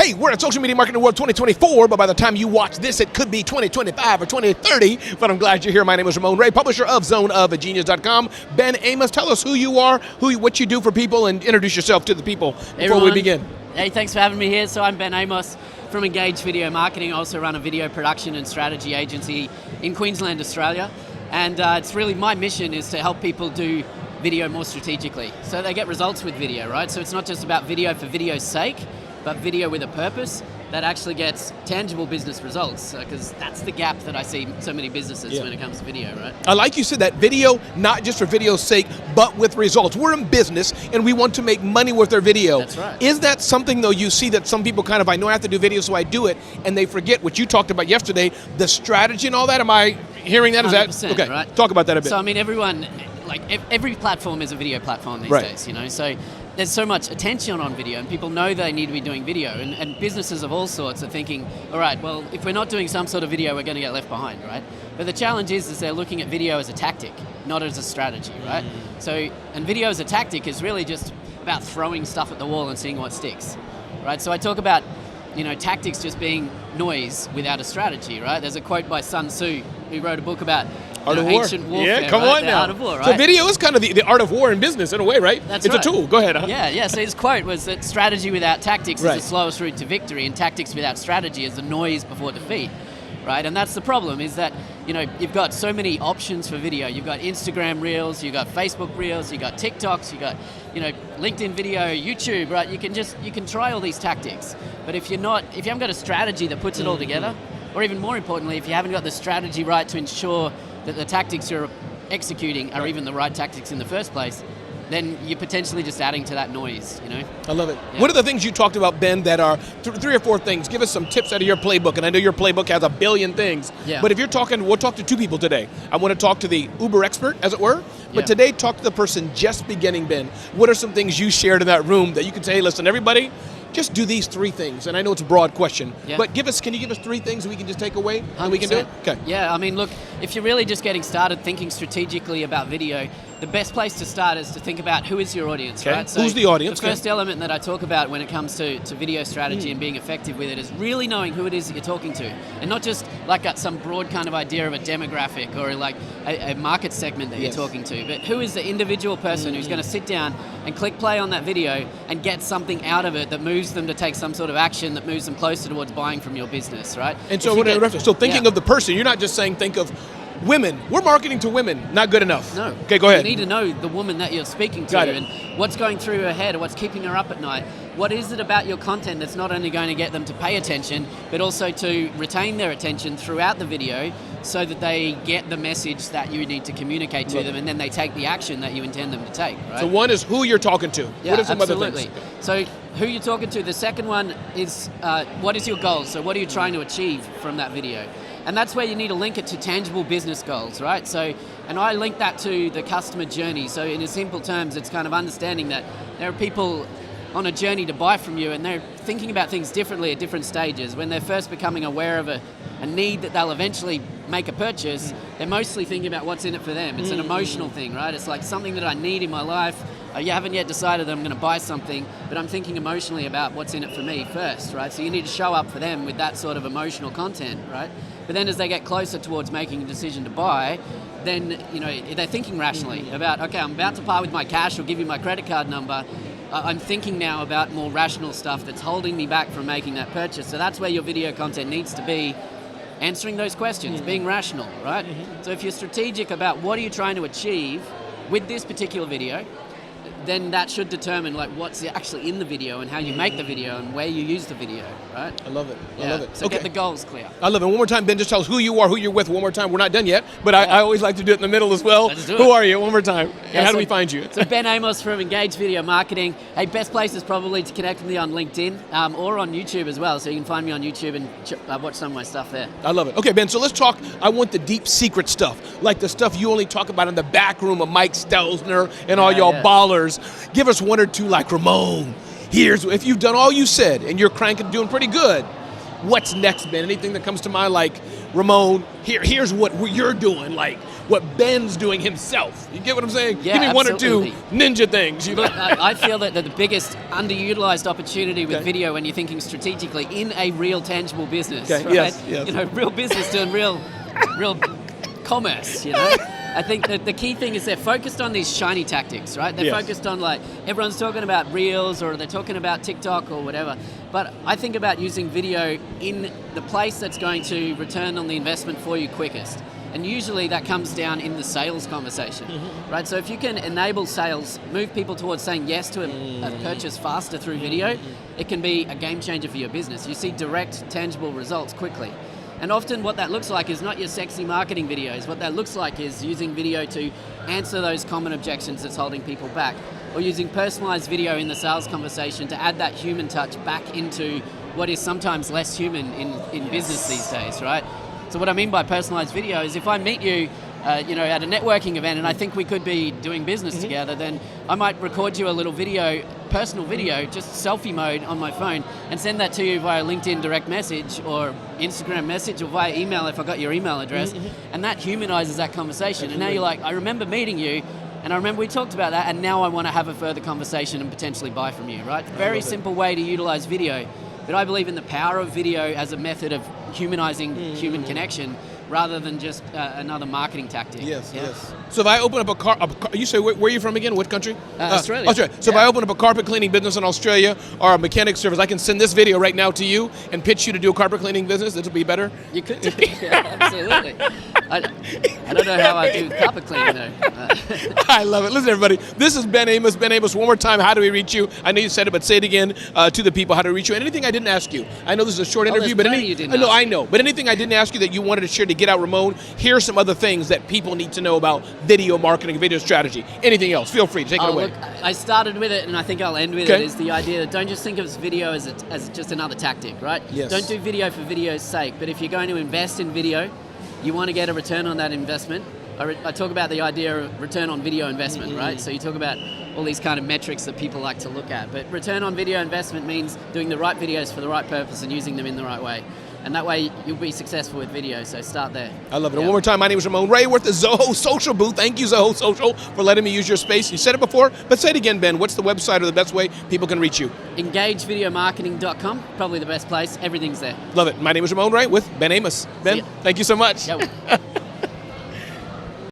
Hey, we're at Social Media Marketing World 2024, but by the time you watch this, it could be 2025 or 2030. But I'm glad you're here. My name is Ramon Ray, publisher of zoneofagenius.com. Ben Amos, tell us who you are, what you do for people, and introduce yourself to the people before we begin. Hey, thanks for having me here. So I'm Ben Amos from Engage Video Marketing. I also run a video production and strategy agency in Queensland, Australia. And it's really my mission is to help people do video more strategically, so they get results with video, right? So it's not just about video for video's sake, but video with a purpose that actually gets tangible business results, because that's the gap that I see so many businesses when it comes to video, right? I like you said that, video, not just for video's sake, but with results. We're in business and we want to make money with our video. That's right. Is that something though you see that some people kind of, I know I have to do video so I do it, and they forget what you talked about yesterday, the strategy and all that? Am I hearing that? Is that okay? Right? Talk about that a bit. So I mean, everyone, like every platform is a video platform these days, you know, so there's so much attention on video and people know they need to be doing video, and businesses of all sorts are thinking, all right, well, if we're not doing some sort of video, we're going to get left behind, right? But the challenge is they're looking at video as a tactic, not as a strategy, right? So, and video as a tactic is really just about throwing stuff at the wall and seeing what sticks, right? So I talk about, you know, tactics just being noise without a strategy, right? There's a quote by Sun Tzu, who wrote a book about ancient warfare. Yeah, come right? on now. Art of war, right? So video is kind of the art of war in business in a way, right? That's it's right. a tool. Go ahead. Huh? Yeah. So his quote was that strategy without tactics is the slowest route to victory, and tactics without strategy is the noise before defeat, right? And that's the problem, is that, you know, you've got so many options for video. You've got Instagram Reels, you've got Facebook Reels, you've got TikToks, you've got, you know, LinkedIn video, YouTube, right? You can try all these tactics, but if you haven't got a strategy that puts it all together, or even more importantly, if you haven't got the strategy right to ensure that the tactics you're executing are even the right tactics in the first place, then you're potentially just adding to that noise, you know? I love it. Yeah. What are the things you talked about, Ben, that are three or four things? Give us some tips out of your playbook, and I know your playbook has a billion things, but if you're talking, we'll talk to two people today. I want to talk to the Uber expert, as it were, but today talk to the person just beginning, Ben. What are some things you shared in that room that you could say, hey, listen, everybody, just do these three things? And I know it's a broad question, but can you give us three things that we can just take away and we can do it? Okay. Yeah, I mean, look, if you're really just getting started thinking strategically about video, the best place to start is to think about who is your audience, right? So who's the audience? The first element that I talk about when it comes to video strategy and being effective with it is really knowing who it is that you're talking to, and not just like some broad kind of idea of a demographic or like a market segment that you're talking to, but who is the individual person who's going to sit down and click play on that video and get something out of it that moves them to take some sort of action that moves them closer towards buying from your business, right? And so, thinking of the person, you're not just saying think of women. We're marketing to women. Not good enough. No. Okay, go ahead. You need to know the woman that you're speaking to and what's going through her head, or what's keeping her up at night. What is it about your content that's not only going to get them to pay attention, but also to retain their attention throughout the video so that they get the message that you need to communicate to them, and then they take the action that you intend them to take, right? So one is who you're talking to. Yeah, what are some absolutely. other things? So who you're talking to. The second one is what is your goal? So what are you trying to achieve from that video? And that's where you need to link it to tangible business goals, right? So, and I link that to the customer journey. So in simple terms, it's kind of understanding that there are people on a journey to buy from you, and they're thinking about things differently at different stages. When they're first becoming aware of a need that they'll eventually make a purchase, they're mostly thinking about what's in it for them. It's an emotional thing, right? It's like something that I need in my life. You haven't yet decided that I'm going to buy something, but I'm thinking emotionally about what's in it for me first, right? So you need to show up for them with that sort of emotional content, right? But then as they get closer towards making a decision to buy, then, you know, they're thinking rationally about, okay, I'm about to part with my cash or give you my credit card number. I'm thinking now about more rational stuff that's holding me back from making that purchase. So that's where your video content needs to be, answering those questions, being rational, right? So if you're strategic about what are you trying to achieve with this particular video, then that should determine like what's actually in the video and how you make the video and where you use the video, right? I love it. I love it. So get the goals clear. I love it. One more time, Ben, just tell us who you are, who you're with. One more time. We're not done yet, but I always like to do it in the middle as well. Let's do it. Who are you? One more time. And how do we find you? So Ben Amos from Engage Video Marketing. Hey, best place is probably to connect with me on LinkedIn or on YouTube as well. So you can find me on YouTube and watch some of my stuff there. I love it. Okay, Ben, so let's talk. I want the deep secret stuff, like the stuff you only talk about in the back room of Mike Stelzner and all y'all ballers. Give us one or two, like, Ramon, if you've done all you said and you're doing pretty good, what's next, Ben? Anything that comes to mind, like, Ramon, here's what you're doing, like, what Ben's doing himself. You get what I'm saying? Yeah, Give me one absolutely. or two ninja things. You know? Look, I feel that the biggest underutilized opportunity with video when you're thinking strategically in a real tangible business, right? Yes. You know, real business doing real commerce, you know? I think that the key thing is they're focused on these shiny tactics, right? They're focused on, like, everyone's talking about Reels or they're talking about TikTok or whatever. But I think about using video in the place that's going to return on the investment for you quickest. And usually that comes down in the sales conversation, right? So if you can enable sales, move people towards saying yes to a purchase faster through video, it can be a game changer for your business. You see direct, tangible results quickly. And often what that looks like is not your sexy marketing videos. What that looks like is using video to answer those common objections that's holding people back, or using personalized video in the sales conversation to add that human touch back into what is sometimes less human in business these days, right? So what I mean by personalized video is if I meet you at a networking event and I think we could be doing business together, then I might record you a little video, personal video, just selfie mode on my phone, and send that to you via LinkedIn direct message or Instagram message or via email if I got your email address. And that humanizes that conversation. And now you're like, I remember meeting you, and I remember we talked about that, and now I want to have a further conversation and potentially buy from you, right? Very simple way to utilize video. But I believe in the power of video as a method of humanizing human connection rather than just another marketing tactic. Yes. So if I open up a car, you say where are you from again? What country? Australia. Australia. So if I open up a carpet cleaning business in Australia or a mechanic service, I can send this video right now to you and pitch you to do a carpet cleaning business. This will be better. You could do. Yeah, absolutely. I don't know how I do carpet cleaning though. I love it. Listen, everybody. This is Ben Amos. Ben Amos. One more time. How do we reach you? I know you said it, but say it again to the people. How to reach you? And anything I didn't ask you. I know this is a short interview, but I know. But anything I didn't ask you that you wanted to share to get out, Ramon. Here are some other things that people need to know about video marketing, video strategy. Anything else? Feel free to take it away. Look, I started with it, and I think I'll end with it. Is the idea that don't just think of video as just another tactic, right? Yes. Don't do video for video's sake. But if you're going to invest in video, you want to get a return on that investment. I talk about the idea of return on video investment, right? So you talk about all these kind of metrics that people like to look at. But return on video investment means doing the right videos for the right purpose and using them in the right way. And that way you'll be successful with video, so start there. I love it. And one more time, my name is Ramon Ray. We're at the Zoho Social booth. Thank you, Zoho Social, for letting me use your space. You said it before, but say it again, Ben. What's the website or the best way people can reach you? EngageVideoMarketing.com, probably the best place. Everything's there. Love it. My name is Ramon Ray with Ben Amos. Ben, thank you so much. Yep.